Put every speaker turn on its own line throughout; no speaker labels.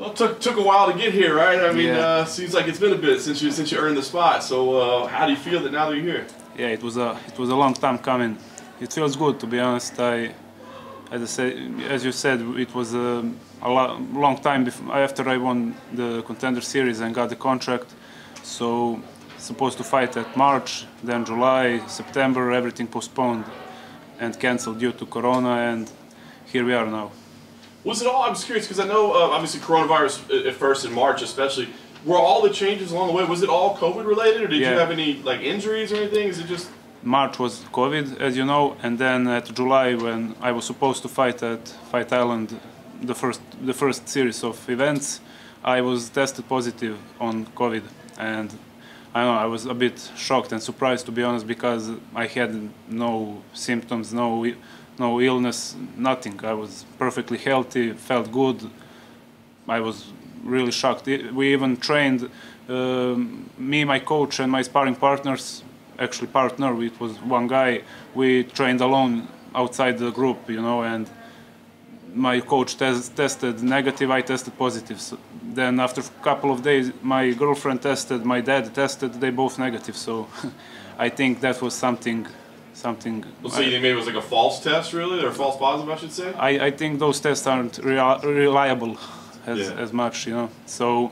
Well, it took a while to get here, right? I mean,
Yeah.
Seems like it's been a bit since you earned the spot. So, how do you feel that now that you're here?
Yeah, it was a long time coming. It feels good, to be honest. As you said, it was long time after I won the Contender Series and got the contract. So supposed to fight at March, then July, September, everything postponed and cancelled due to Corona, and here we are now.
Was it all? I was curious because I know obviously coronavirus at first in March, especially. Were all the changes along the way? Was it all COVID related, or did you have any like injuries or anything? Is it just?
March was COVID, as you know, and then at July, when I was supposed to fight at Fight Island, the first series of events, I was tested positive on COVID, and I don't know, I was a bit shocked and surprised, to be honest, because I had no symptoms, no illness, nothing. I was perfectly healthy, felt good. I was really shocked. We even trained, me, my coach, and my sparring partners. Actually, partner, it was one guy. We trained alone outside the group, you know, and my coach tested negative, I tested positive. So then after a couple of days, my girlfriend tested, my dad tested, they both negative. So I think that was something.
Well, so you think maybe it was like a false test, really, or a false positive, I should say?
I think those tests aren't reliable as much, you know. So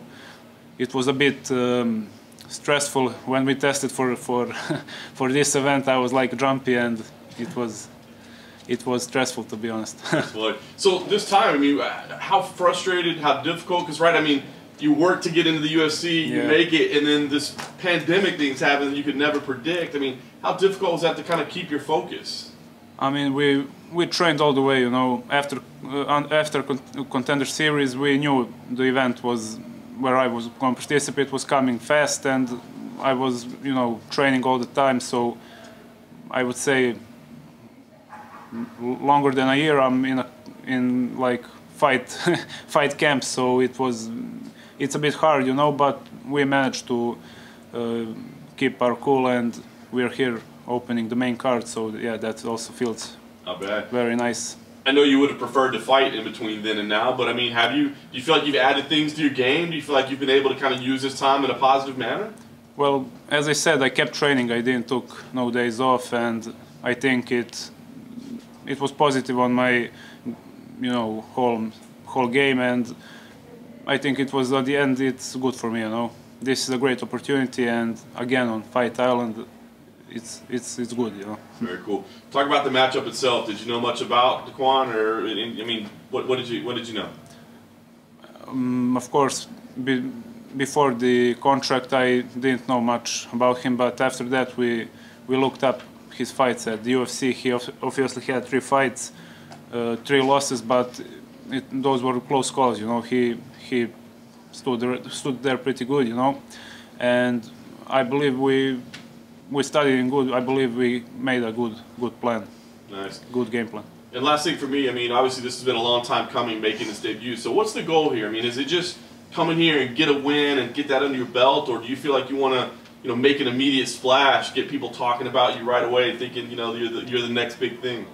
it was a bit stressful when we tested for this event. I was like jumpy, and it was stressful, to be honest.
So this time, I mean, how frustrated, how difficult? Because right, I mean, you work to get into the UFC, you make it, and then this pandemic things happen that you could never predict. I mean, how difficult was that to kind of keep your focus?
I mean, we trained all the way, you know. After Contender Series, we knew the event was where I was going to participate was coming fast, and I was, you know, training all the time. So I would say longer than a year I'm in like fight camp. So it's a bit hard, you know, but we managed to keep our cool, and we're here opening the main card. So yeah, that also feels very nice.
I know you would have preferred to fight in between then and now, but I mean, do you feel like you've added things to your game? Do you feel like you've been able to kind of use this time in a positive manner?
Well, as I said, I kept training. I didn't took no days off, and I think it was positive on my, you know, whole game, and I think it was at the end it's good for me, you know. This is a great opportunity, and again on Fight Island, it's good, you know.
Very cool. Talk about the matchup itself. Did you know much about Dequan, or I mean, what did you know?
Of course, before the contract, I didn't know much about him, but after that, we looked up his fights at the UFC. He obviously had 3 fights, 3 losses, but those were close calls. You know, he stood there pretty good. You know, and I believe we studied good. I believe we made a good plan.
Nice.
Good game plan.
And last thing for me, I mean, obviously this has been a long time coming, making this debut. So what's the goal here? I mean, is it just come in here and get a win and get that under your belt, or do you feel like you want to, you know, make an immediate splash, get people talking about you right away, thinking, you know, you're the next big thing?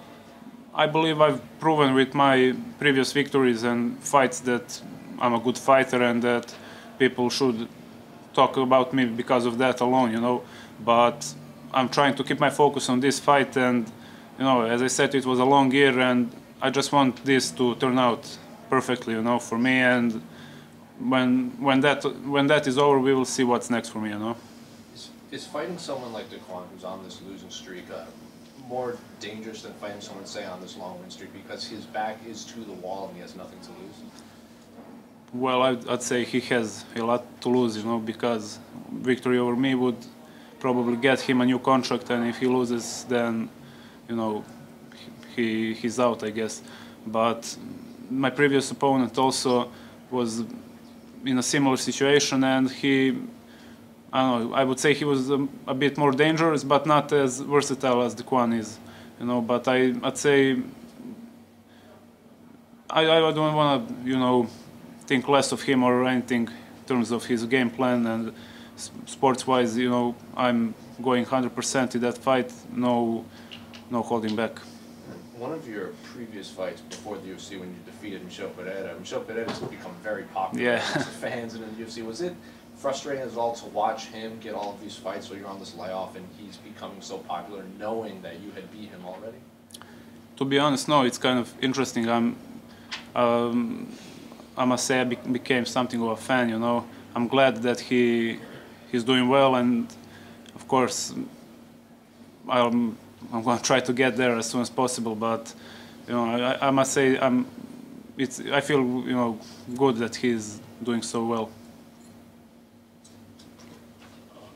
I believe I've proven with my previous victories and fights that I'm a good fighter, and that people should talk about me because of that alone, you know. But I'm trying to keep my focus on this fight, and, you know, as I said, it was a long year, and I just want this to turn out perfectly, you know, for me. And when that is over, we will see what's next for me, you know.
Is fighting someone like Dequan, who's on this losing streak, more dangerous than fighting someone, say, on this long win streak, because his back is to the wall and he has nothing to lose?
Well, I'd say he has a lot to lose, you know, because victory over me would probably get him a new contract, and if he loses, then, you know, he's out, I guess. But my previous opponent also was in a similar situation, and I don't know, I would say he was a bit more dangerous, but not as versatile as Dequan is, you know. But I'd say I don't want to, you know, think less of him or anything in terms of his game plan, and sports-wise, you know, I'm going 100% in that fight, no holding back.
one of your previous fights before the UFC when you defeated Michel Pereira has become very popular amongst the fans and in the UFC. Was it frustrating as all to watch him get all of these fights while you're on this layoff and he's becoming so popular knowing that you had beat him already?
To be honest, no, it's kind of interesting. I must say I became something of a fan, you know. I'm glad that he's doing well, and of course I'm going to try to get there as soon as possible, but you know, I must say I feel, you know, good that he's doing so well.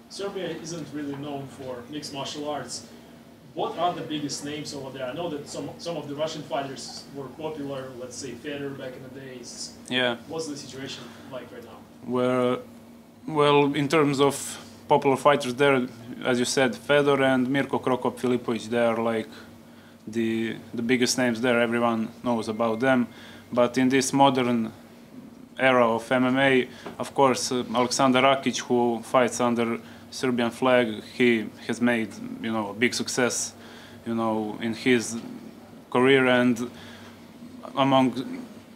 Serbia isn't really known for mixed martial arts. What are the biggest names over there? I know that some of the Russian fighters were popular, let's say Federer back in the days.
Yeah.
What's the situation like right now?
Well, in terms of popular fighters there, as you said, Fedor and Mirko Krokop Filipovic, they are like the biggest names there. Everyone knows about them. But in this modern era of MMA, of course, Aleksandar Rakic, who fights under Serbian flag, he has made, you know, a big success, you know, in his career. And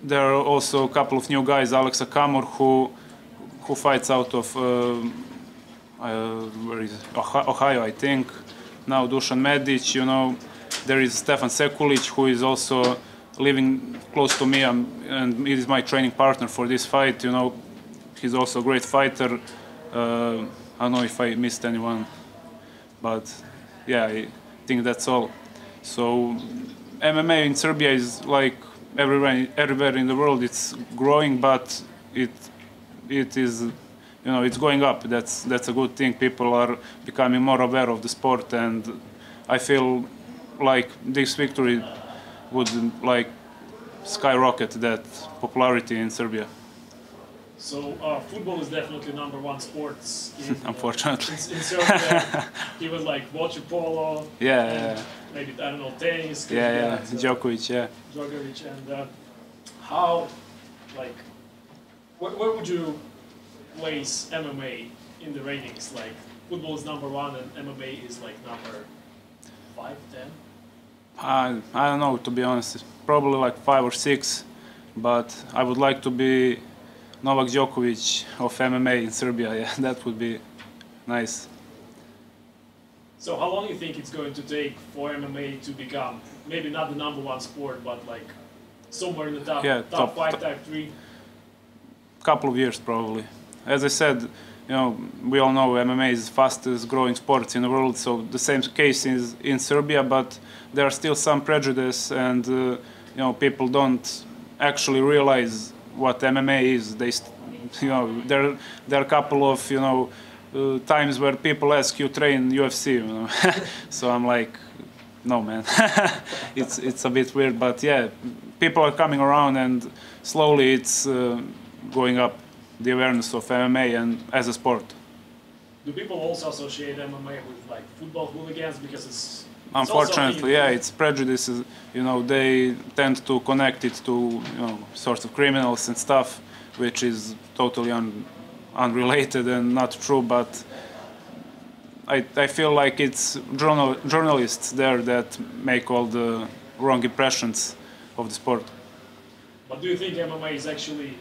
there are also a couple of new guys, Alex Akamor, who fights out of where is it? Ohio, I think. Now Dusan Medic, you know. There is Stefan Sekulic, who is also living close to me, and he is my training partner for this fight. You know, he's also a great fighter. I don't know if I missed anyone, but yeah, I think that's all. So MMA in Serbia is like everywhere in the world. It's growing, but it is, you know, it's going up. That's a good thing. People are becoming more aware of the sport, and I feel like this victory would like skyrocket that popularity in Serbia.
So football is definitely #1 sports in,
unfortunately.
In Serbia. Even like water polo.
Yeah.
Maybe, I don't know, tennis.
Yeah. Djokovic, yeah.
Djokovic, and how, like, where would you place MMA in the ratings? Like, football is #1 and MMA is like number 5, 10?
I don't know, to be honest. Probably like 5 or 6, but I would like to be Novak Djokovic of MMA in Serbia. Yeah, that would be nice.
So how long do you think it's going to take for MMA to become maybe not the #1 sport, but like somewhere in the top 5, top 3?
Couple of years probably. As I said, you know, we all know MMA is the fastest growing sport in the world. So the same case is in Serbia, but there are still some prejudice, and you know, people don't actually realize what MMA is. You know, there are a couple of, you know, times where people ask you train UFC, you know. So I'm like, no man, it's a bit weird, but yeah, people are coming around, and slowly it's going up, the awareness of MMA and as a sport.
Do people also associate MMA with like football hooligans because it's
unfortunately, yeah, it's prejudices. You know, they tend to connect it to, you know, sorts of criminals and stuff, which is totally unrelated and not true. But I feel like it's journalists there that make all the wrong impressions of the sport.
But do you think MMA is actually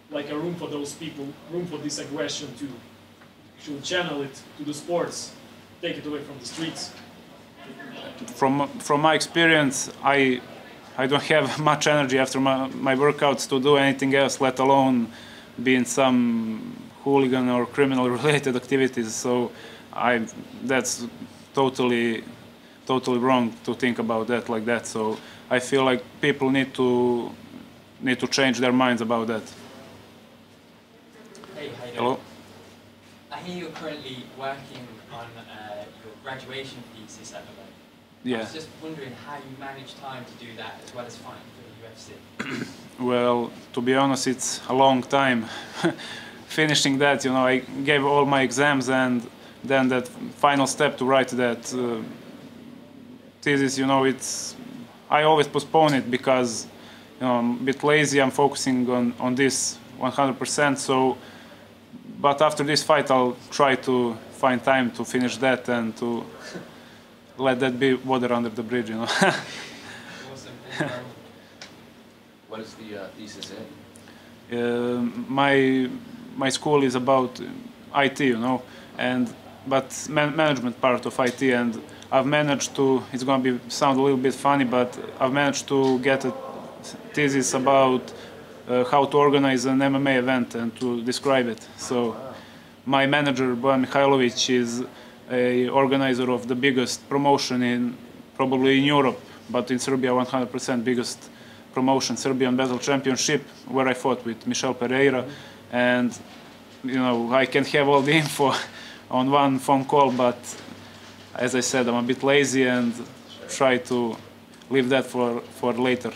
like a room for those people, room for this aggression to channel it to the sports, take it away from the streets?
From my experience, I don't have much energy after my workouts to do anything else, let alone be in some hooligan or criminal related activities. So that's totally wrong to think about that like that. So I feel like people need to change their minds about that.
Hey, how you doing?
Hello?
I hear you're currently working on your graduation thesis at the moment.
Yeah.
I was just wondering how you manage time to do that as well as fighting for the UFC.
Well, to be honest, it's a long time. Finishing that, you know, I gave all my exams, and then that final step to write that thesis, you know, I always postpone it because, you know, I'm a bit lazy. I'm focusing on this 100%. So, but after this fight, I'll try to find time to finish that and to let that be water under the bridge, you know.
What is the thesis in?
My school is about IT, you know, but management part of IT, and I've managed to. It's going to sound a little bit funny, but I've managed to get a thesis about how to organize an MMA event and to describe it. So my manager Bojan Mihajlovic is a organizer of the biggest promotion probably in Europe, but in Serbia 100% biggest promotion, Serbian Battle Championship, where I fought with Michel Pereira, and you know I can have all the info on one phone call, but as I said, I'm a bit lazy and try to leave that for later.